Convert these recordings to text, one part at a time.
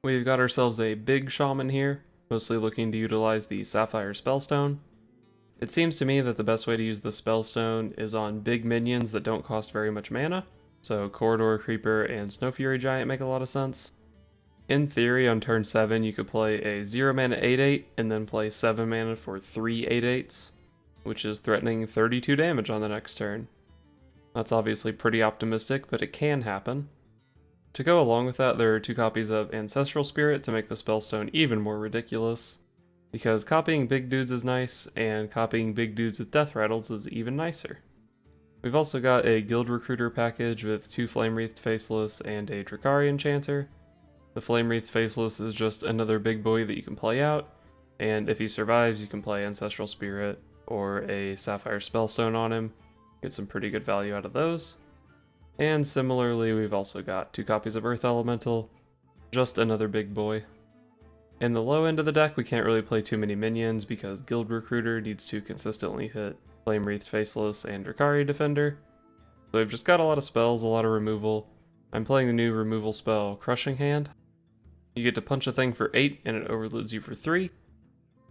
We've got ourselves a big Shaman here, mostly looking to utilize the Sapphire Spellstone. It seems to me that the best way to use the Spellstone is on big minions that don't cost very much mana, so Corridor Creeper and Snow Fury Giant make a lot of sense. In theory, on turn 7 you could play a 0 mana 8/8 and then play 7 mana for 3 8/8s, which is threatening 32 damage on the next turn. That's obviously pretty optimistic, but it can happen. To go along with that, there are 2 copies of Ancestral Spirit to make the Spellstone even more ridiculous, because copying big dudes is nice, and copying big dudes with death rattles is even nicer. We've also got a Guild Recruiter package with 2 Flame Wreathed Faceless and a Drakari Enchanter. The Flame Wreathed Faceless is just another big boy that you can play out, and if he survives you can play Ancestral Spirit or a Sapphire Spellstone on him, get some pretty good value out of those. And similarly, we've also got 2 copies of Earth Elemental, just another big boy. In the low end of the deck, we can't really play too many minions because Guild Recruiter needs to consistently hit Flame Wreathed Faceless and Drakari Defender. So we've just got a lot of spells, a lot of removal. I'm playing the new removal spell, Crushing Hand. You get to punch a thing for 8 and it overloads you for 3.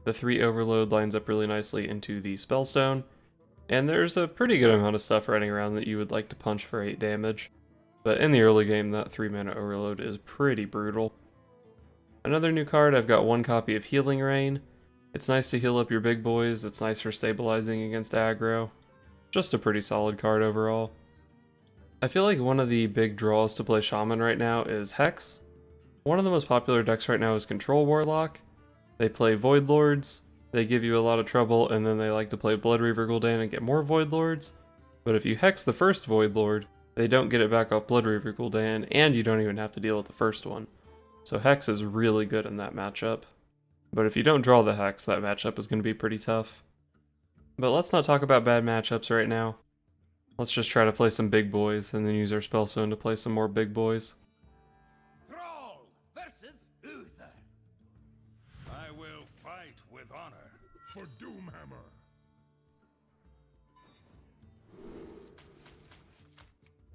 The 3 overload lines up really nicely into the Spellstone. And there's a pretty good amount of stuff running around that you would like to punch for 8 damage. But in the early game, that 3 mana overload is pretty brutal. Another new card, I've got 1 copy of Healing Rain. It's nice to heal up your big boys, it's nice for stabilizing against aggro. Just a pretty solid card overall. I feel like one of the big draws to play Shaman right now is Hex. One of the most popular decks right now is Control Warlock. They play Void Lords. They give you a lot of trouble, and then they like to play Blood Reaver Gul'dan and get more Void Lords. But if you hex the first Void Lord, they don't get it back off Blood Reaver Gul'dan, and you don't even have to deal with the first one. So Hex is really good in that matchup. But if you don't draw the Hex, that matchup is going to be pretty tough. But let's not talk about bad matchups right now. Let's just try to play some big boys, and then use our Spellstone to play some more big boys. Thrall versus Uther. I will fight with honor. For Doomhammer.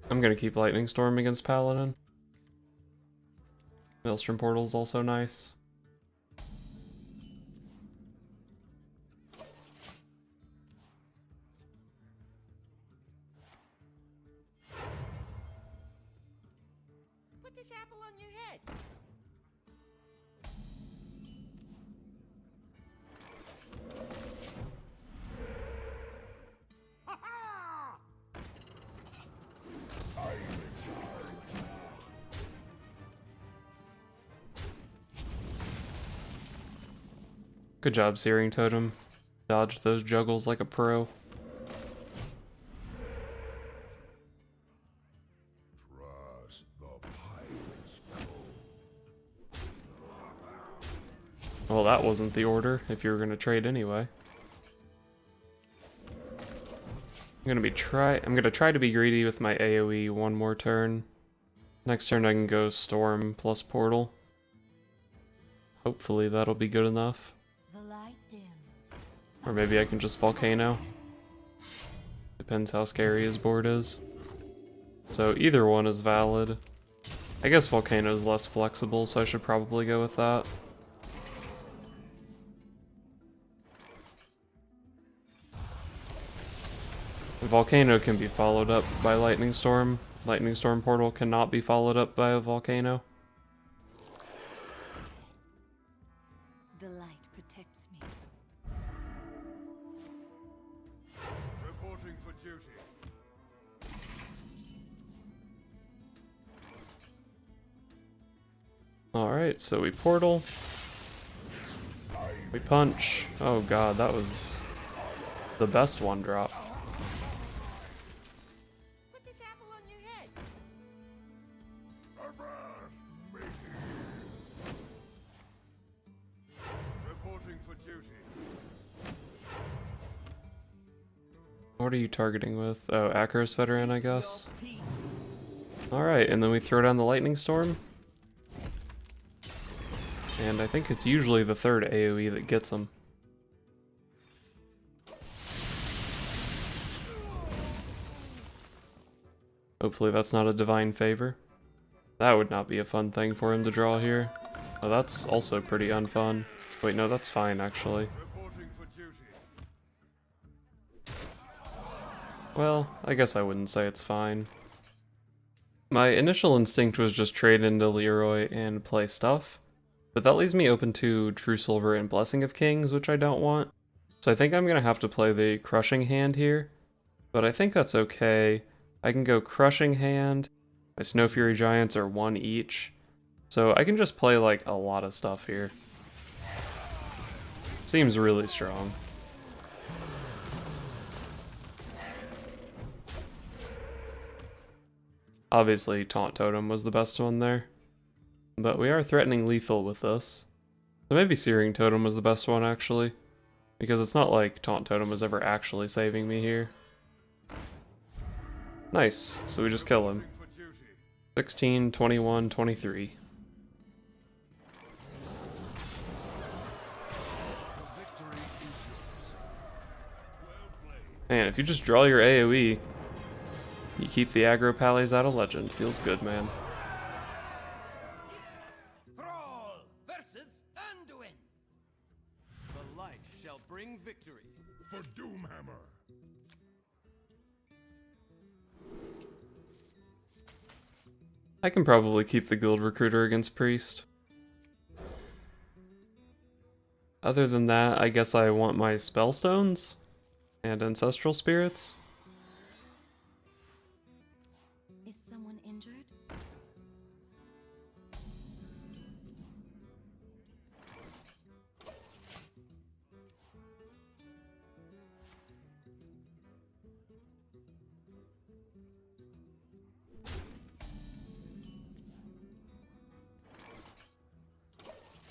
I'm going to keep Lightning Storm against Paladin. Maelstrom Portal is also nice. Put this apple on your head. Good job, Searing Totem. Dodged those juggles like a pro. Trust the pirate's code. Well, that wasn't the order, if you were going to trade anyway. I'm gonna try to be greedy with my AoE one more turn. Next turn I can go Storm plus Portal. Hopefully that'll be good enough. The light dims. Or maybe I can just Volcano. Depends how scary his board is. So either one is valid. I guess Volcano is less flexible, so I should probably go with that. Volcano can be followed up by Lightning Storm. Lightning Storm Portal cannot be followed up by a Volcano. The light protects me. Reporting for duty. Alright, so we Portal. We punch. Oh god, that was the best one drop. Put this apple on your head. Avast me. Reporting for duty. What are you targeting with? Oh, Akros Veteran, I guess. Alright, and then we throw down the Lightning Storm. And I think it's usually the third AoE that gets them. Hopefully that's not a Divine Favor. That would not be a fun thing for him to draw here. Oh, that's also pretty unfun. Wait, no, that's fine, actually. Reporting for duty. Well, I guess I wouldn't say it's fine. My initial instinct was just trade into Leroy and play stuff, but that leaves me open to True Silver and Blessing of Kings, which I don't want. So I think I'm gonna have to play the Crushing Hand here, but I think that's okay. I can go Crushing Hand, my Snow Fury Giants are 1 each, so I can just play like a lot of stuff here. Seems really strong. Obviously, Taunt Totem was the best one there. But we are threatening lethal with this. So maybe Searing Totem was the best one, actually. Because it's not like Taunt Totem was ever actually saving me here. Nice, so we just kill him. 16, 21, 23. Man, if you just draw your AoE, you keep the Aggro Paladin out of Legend. Feels good, man. Thrall versus Anduin. The light shall bring victory. For Doomhammer. I can probably keep the Guild Recruiter against Priest. Other than that, I guess I want my Spellstones and Ancestral Spirits. Is someone injured?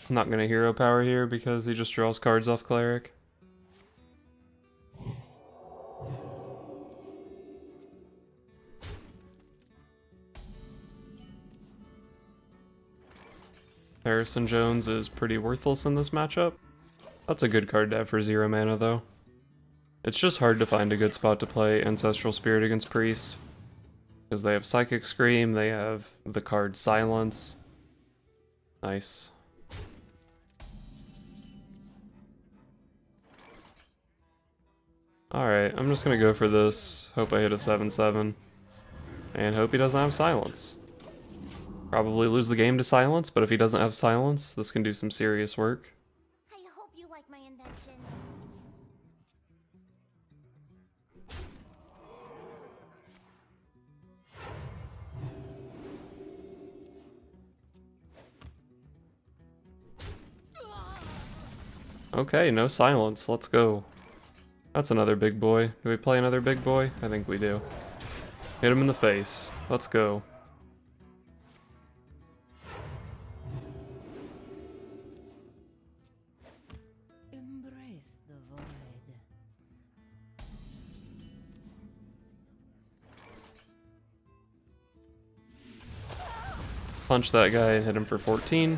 I'm not gonna hero power here because he just draws cards off Cleric. Harrison Jones is pretty worthless in this matchup. That's a good card to have for 0 mana though. It's just hard to find a good spot to play Ancestral Spirit against Priest. Because they have Psychic Scream, they have the card Silence. Nice. Alright, I'm just gonna go for this. Hope I hit a 7/7. And hope he doesn't have Silence. Probably lose the game to Silence, but if he doesn't have Silence, this can do some serious work. I hope you like my invention. Okay, no Silence, let's go. That's another big boy. Do we play another big boy? I think we do. Hit him in the face. Let's go. Embrace the void. Punch that guy and hit him for 14.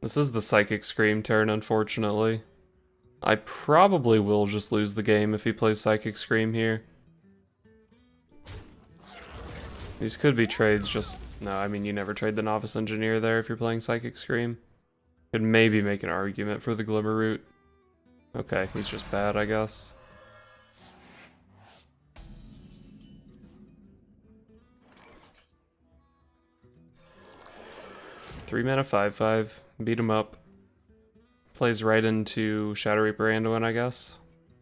This is the Psychic Scream turn, unfortunately. I probably will just lose the game if he plays Psychic Scream here. These could be trades, just... No, I mean, you never trade the Novice Engineer there if you're playing Psychic Scream. Could maybe make an argument for the Glimmer Root. Okay, he's just bad, I guess. Three mana 5/5. Beat him up. Plays right into Shadow Reaper Anduin, I guess.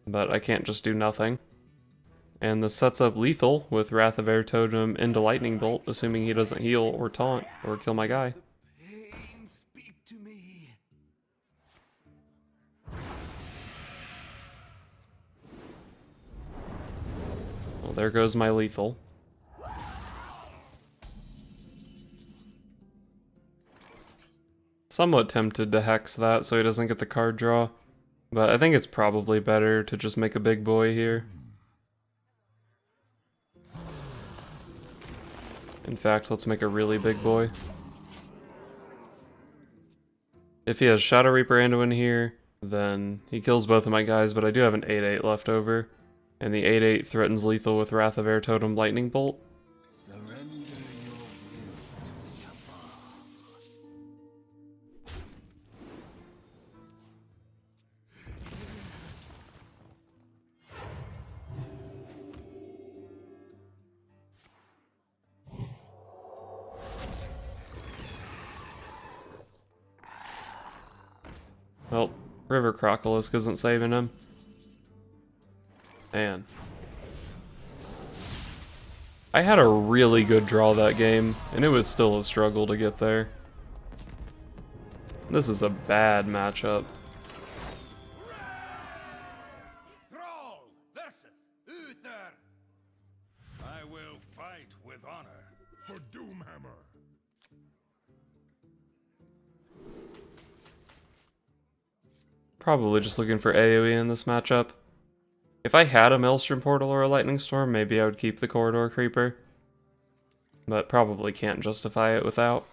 But I can't just do nothing. And this sets up lethal with Wrath of Air Totem into Lightning Bolt, assuming he doesn't heal or taunt or kill my guy. Pain, speak to me. Well, there goes my lethal. Somewhat tempted to hex that so he doesn't get the card draw, but I think it's probably better to just make a big boy here. In fact, let's make a really big boy. If he has Shadow Reaper Anduin here, then he kills both of my guys, but I do have an 8/8 left over, and the 8/8 threatens lethal with Wrath of Air Totem Lightning Bolt. Surrender your will to the Cabal. Well, River Crocolisk isn't saving him. Man. I had a really good draw that game, and it was still a struggle to get there. This is a bad matchup. Thrall versus Uther. I will fight with honor for Doomhammer. Probably just looking for AoE in this matchup. If I had a Maelstrom Portal or a Lightning Storm, maybe I would keep the Corridor Creeper. But probably can't justify it without.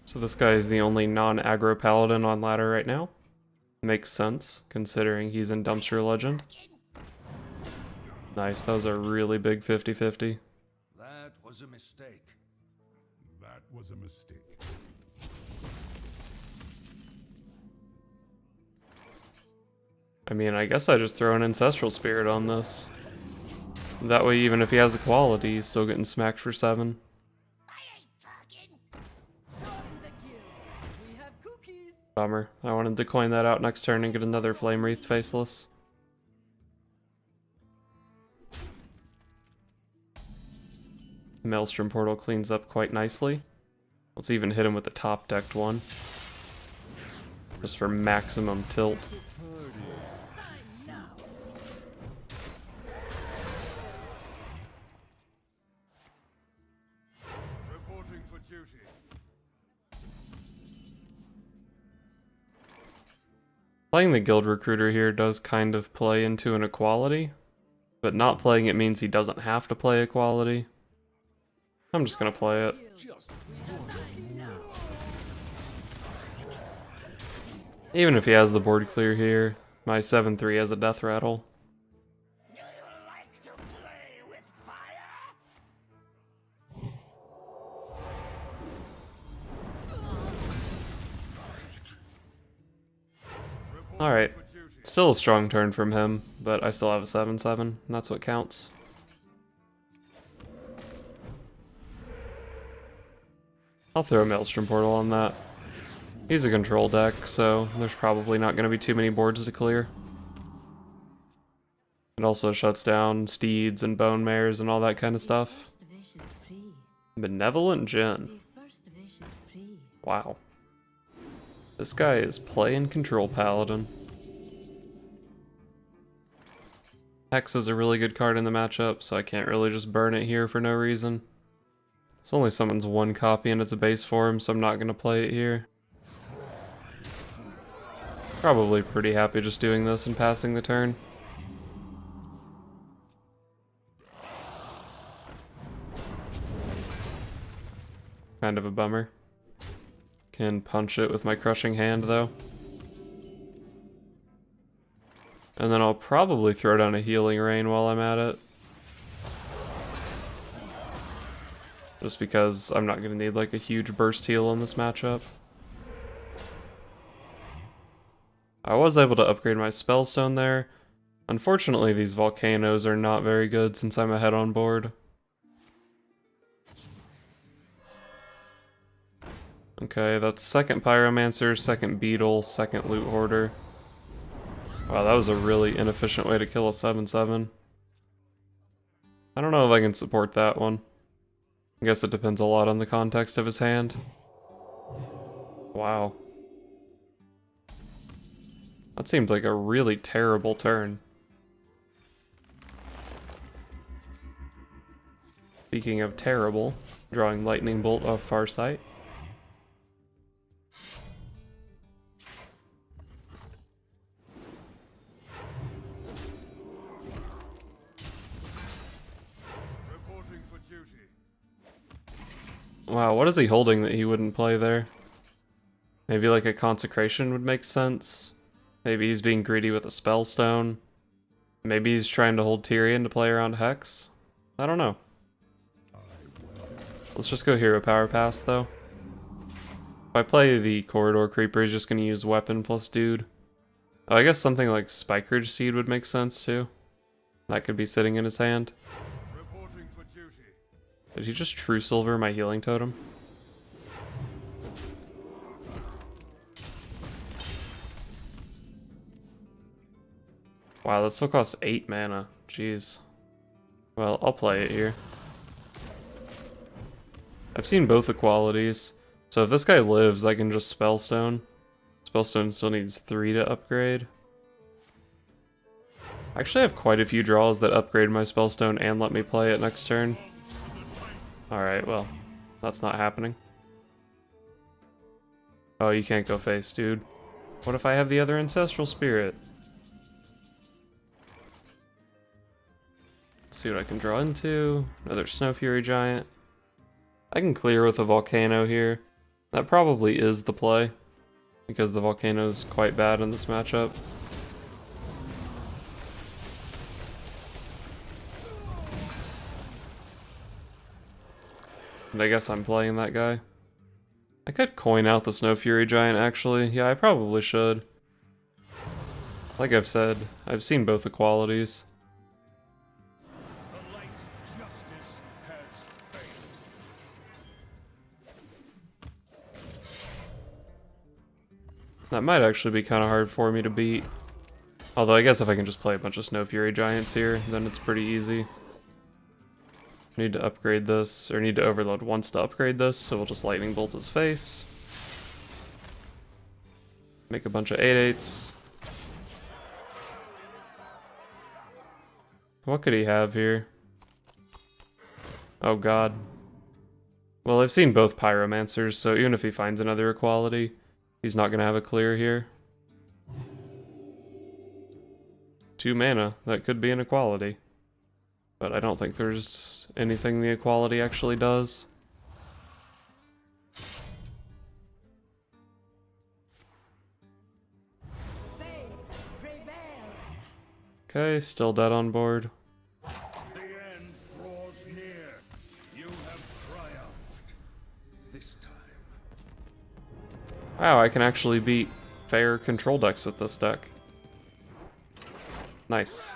So this guy is the only non-aggro paladin on ladder right now. Makes sense, considering he's in Dumpster Legend. Nice, that was a really big 50-50. That was a mistake. That was a mistake. I mean, I guess I just throw an Ancestral Spirit on this. That way, even if he has a quality, he's still getting smacked for 7. Bummer. I wanted to coin that out next turn and get another Flame Wreathed Faceless. Maelstrom Portal cleans up quite nicely. Let's even hit him with the top decked one. Just for maximum tilt. Reporting for duty. Playing the Guild Recruiter here does kind of play into an equality, but not playing it means he doesn't have to play equality. I'm just gonna play it. Even if he has the board clear here, my 7-3 has a death rattle. Do you like to play with fire? Alright, still a strong turn from him, but I still have a 7-7, and that's what counts. I'll throw a Maelstrom Portal on that. He's a control deck, so there's probably not going to be too many boards to clear. It also shuts down steeds and bone mares and all that kind of stuff. Benevolent Djinn. Wow. This guy is playing Control Paladin. Hex is a really good card in the matchup, so I can't really just burn it here for no reason. It's only summons one copy and it's a base form, so I'm not going to play it here. Probably pretty happy just doing this and passing the turn. Kind of a bummer. Can punch it with my crushing hand though. And then I'll probably throw down a Healing Rain while I'm at it. Just because I'm not going to need like a huge burst heal in this matchup. I was able to upgrade my Spellstone there. Unfortunately, these Volcanoes are not very good since I'm ahead on board. Okay, that's second Pyromancer, second Beetle, second Loot Hoarder. Wow, that was a really inefficient way to kill a 7-7. I don't know if I can support that one. I guess it depends a lot on the context of his hand. Wow. That seemed like a really terrible turn. Speaking of terrible, drawing Lightning Bolt off Farsight. Wow, what is he holding that he wouldn't play there? Maybe like a Consecration would make sense. Maybe he's being greedy with a Spellstone. Maybe he's trying to hold Tyrion to play around Hex. I don't know. Let's just go Hero Power Pass though. If I play the Corridor Creeper, he's just going to use Weapon plus Dude. Oh, I guess something like Spikeridge Seed would make sense too. That could be sitting in his hand. Reporting for duty. Did he just True Silver my healing totem? Wow, that still costs 8 mana. Jeez. Well, I'll play it here. I've seen both the qualities. So if this guy lives, I can just Spellstone. Spellstone still needs 3 to upgrade. I actually have quite a few draws that upgrade my Spellstone and let me play it next turn. Alright, well, that's not happening. Oh, you can't go face, dude. What if I have the other Ancestral Spirit? Let's see what I can draw into. Another Snow Fury Giant. I can clear with a Volcano here. That probably is the play, because the Volcano is quite bad in this matchup. And I guess I'm playing that guy. I could coin out the Snow Fury Giant, actually. Yeah, I probably should. Like I've said, I've seen both the qualities. The light's justice has failed. That might actually be kind of hard for me to beat. Although I guess if I can just play a bunch of Snow Fury Giants here, then it's pretty easy. Need to upgrade this, or need to overload once to upgrade this, so we'll just Lightning Bolt his face. Make a bunch of 8/8s. What could he have here? Oh god. Well, I've seen both Pyromancers, so even if he finds another equality, he's not gonna have a clear here. 2 mana, that could be an equality. But I don't think there's anything the equality actually does. Okay, still dead on board. The end draws near. You have triumphed. This time. Wow, I can actually beat fair control decks with this deck. Nice.